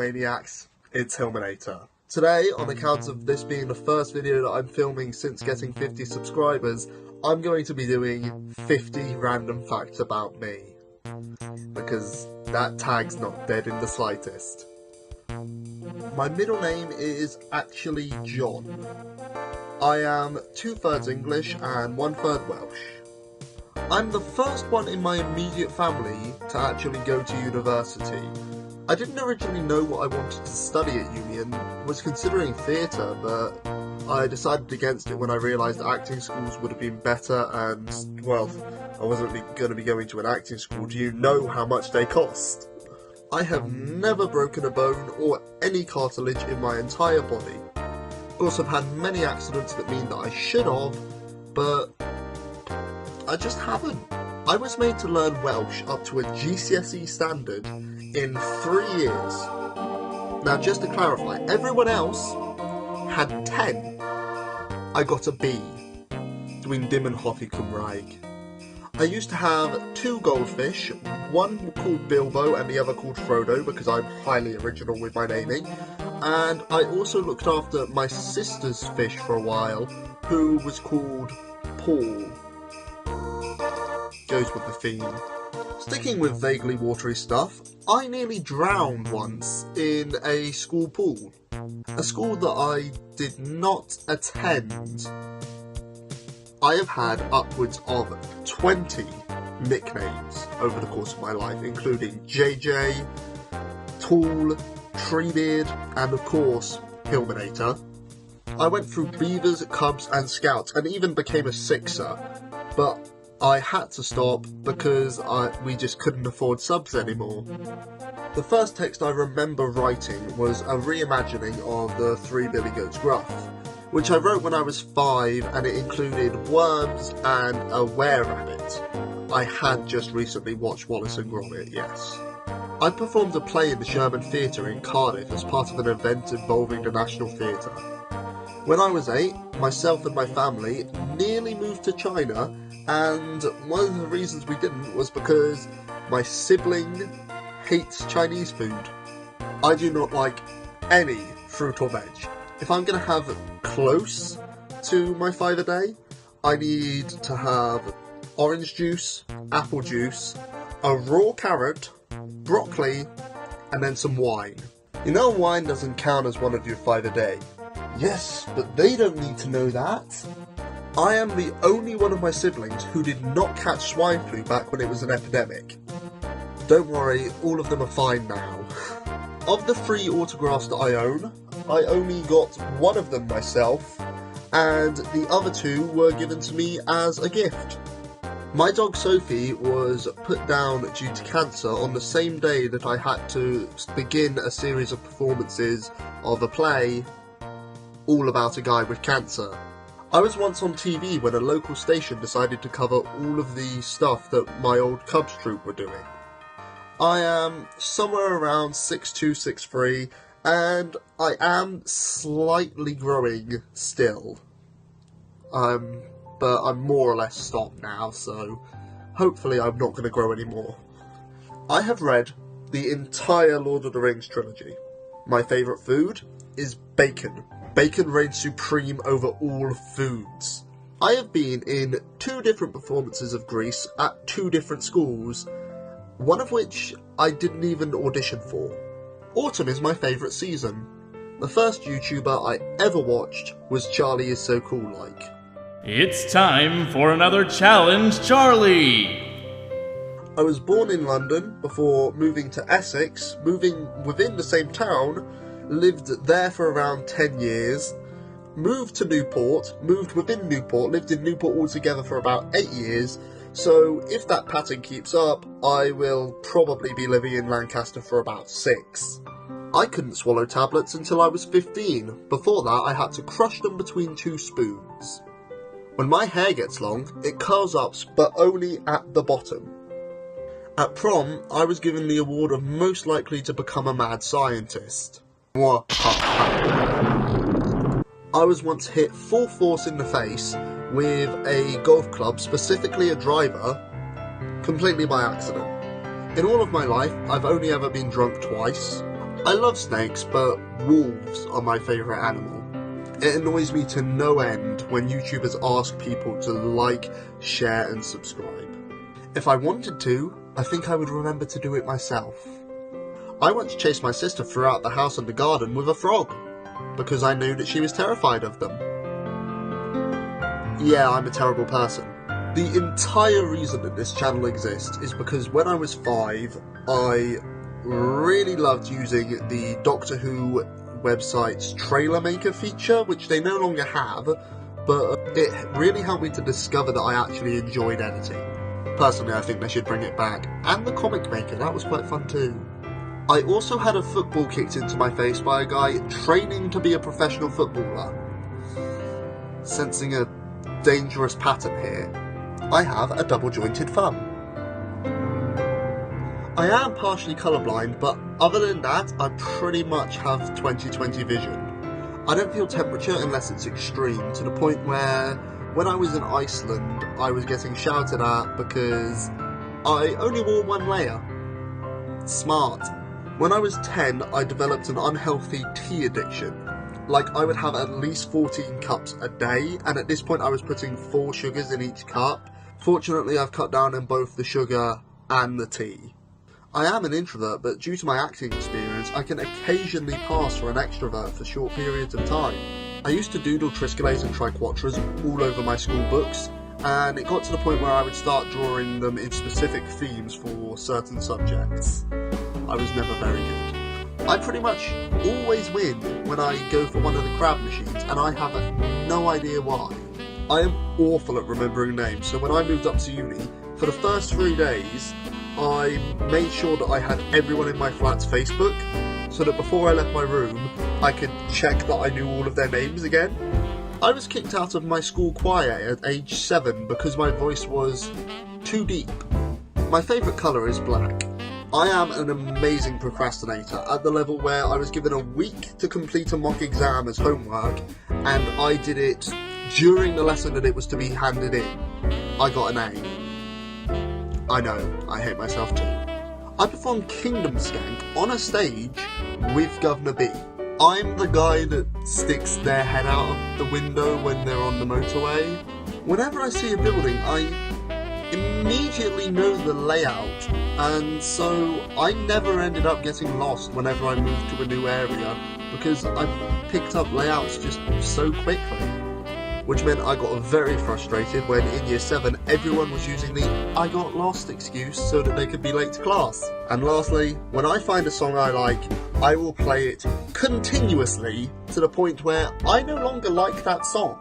Maniacs, it's Hillmanator. Today, on account of this being the first video that I'm filming since getting 50 subscribers, I'm going to be doing 50 random facts about me. Because that tag's not dead in the slightest. My middle name is actually John. I am 2/3 English and 1/3 Welsh. I'm the first one in my immediate family to actually go to university. I didn't originally know what I wanted to study at uni and was considering theatre, but I decided against it when I realised acting schools would have been better and, well, I wasn't going to be going to an acting school. Do you know how much they cost? I have never broken a bone or any cartilage in my entire body. Of course, I've had many accidents that mean that I should have, but I just haven't. I was made to learn Welsh up to a GCSE standard in 3 years. Now, just to clarify, everyone else had 10. I got a B. Dwi'n dim yn hoffi Cymraeg. I used to have 2 goldfish, one called Bilbo and the other called Frodo because I'm highly original with my naming. And I also looked after my sister's fish for a while, who was called Paul. Goes with the theme. Sticking with vaguely watery stuff, I nearly drowned once in a school pool. A school that I did not attend. I have had upwards of 20 nicknames over the course of my life, including JJ, Tool, Treebeard, and of course, Hillmanator. I went through Beavers, Cubs, and Scouts, and even became a Sixer, but I had to stop because we just couldn't afford subs anymore. The first text I remember writing was a reimagining of the Three Billy Goats Gruff, which I wrote when I was 5, and it included worms and a were-rabbit. I had just recently watched Wallace and Gromit, yes. I performed a play in the Sherman Theatre in Cardiff as part of an event involving the National Theatre. When I was 8, myself and my family nearly moved to China, and one of the reasons we didn't was because my sibling hates Chinese food. I do not like any fruit or veg. If I'm going to have close to my 5 a day, I need to have orange juice, apple juice, a raw carrot, broccoli, and then some wine. You know wine doesn't count as one of your 5 a day. Yes, but they don't need to know that. I am the only one of my siblings who did not catch swine flu back when it was an epidemic. Don't worry, all of them are fine now. Of the 3 autographs that I own, I only got 1 of them myself, and the other 2 were given to me as a gift. My dog Sophie was put down due to cancer on the same day that I had to begin a series of performances of a play all about a guy with cancer. I was once on TV when a local station decided to cover all of the stuff that my old Cubs troupe were doing. I am somewhere around 6'2", 6'3", and I am slightly growing still. But I'm more or less stopped now, so hopefully I'm not going to grow anymore. I have read the entire Lord of the Rings trilogy. My favourite food is bacon. Bacon reigns supreme over all foods. I have been in 2 different performances of Grease at 2 different schools, one of which I didn't even audition for. Autumn is my favourite season. The first YouTuber I ever watched was Charlie Is So Cool Like. It's time for another challenge, Charlie! I was born in London before moving to Essex, moving within the same town, lived there for around 10 years, moved to Newport, moved within Newport, lived in Newport altogether for about 8 years, so if that pattern keeps up, I will probably be living in Lancaster for about 6. I couldn't swallow tablets until I was 15. Before that, I had to crush them between 2 spoons. When my hair gets long, it curls up, but only at the bottom. At prom, I was given the award of most likely to become a mad scientist. I was once hit full force in the face with a golf club, specifically a driver, completely by accident. In all of my life, I've only ever been drunk twice. I love snakes, but wolves are my favourite animal. It annoys me to no end when YouTubers ask people to like, share and subscribe. If I wanted to, I think I would remember to do it myself. I once chased my sister throughout the house and the garden with a frog, because I knew that she was terrified of them. Yeah, I'm a terrible person. The entire reason that this channel exists is because when I was 5, I really loved using the Doctor Who website's trailer maker feature, which they no longer have, but it really helped me to discover that I actually enjoyed editing. Personally, I think they should bring it back. And the comic maker, that was quite fun too. I also had a football kicked into my face by a guy training to be a professional footballer. Sensing a dangerous pattern here, I have a double-jointed thumb. I am partially colourblind, but other than that, I pretty much have 20/20 vision. I don't feel temperature unless it's extreme, to the point where when I was in Iceland, I was getting shouted at because I only wore one layer. Smart. When I was 10, I developed an unhealthy tea addiction. Like, I would have at least 14 cups a day, and at this point I was putting 4 sugars in each cup. Fortunately, I've cut down on both the sugar and the tea. I am an introvert, but due to my acting experience, I can occasionally pass for an extrovert for short periods of time. I used to doodle triskelets and triquetras all over my school books, and it got to the point where I would start drawing them in specific themes for certain subjects. I was never very good. I pretty much always win when I go for one of the crab machines, and I have no idea why. I am awful at remembering names, so when I moved up to uni, for the first 3 days, I made sure that I had everyone in my flat's Facebook, so that before I left my room, I could check that I knew all of their names again. I was kicked out of my school choir at age 7 because my voice was too deep. My favourite colour is black. I am an amazing procrastinator, at the level where I was given a week to complete a mock exam as homework, and I did it during the lesson that it was to be handed in. I got an A. I know, I hate myself too. I performed Kingdom Skank on a stage with Governor B. I'm the guy that sticks their head out of the window when they're on the motorway. Whenever I see a building, I immediately know the layout, and so I never ended up getting lost whenever I moved to a new area, because I picked up layouts just so quickly. Which meant I got very frustrated when in year 7 everyone was using the I got lost excuse so that they could be late to class. And lastly, when I find a song I like, I will play it continuously to the point where I no longer like that song.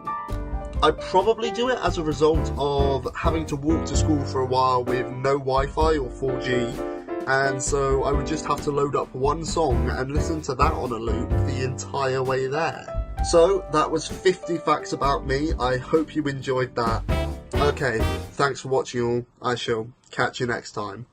I probably do it as a result of having to walk to school for a while with no Wi-Fi or 4G, and so I would just have to load up one song and listen to that on a loop the entire way there. So, that was 50 facts about me. I hope you enjoyed that. Okay, thanks for watching all. I shall catch you next time.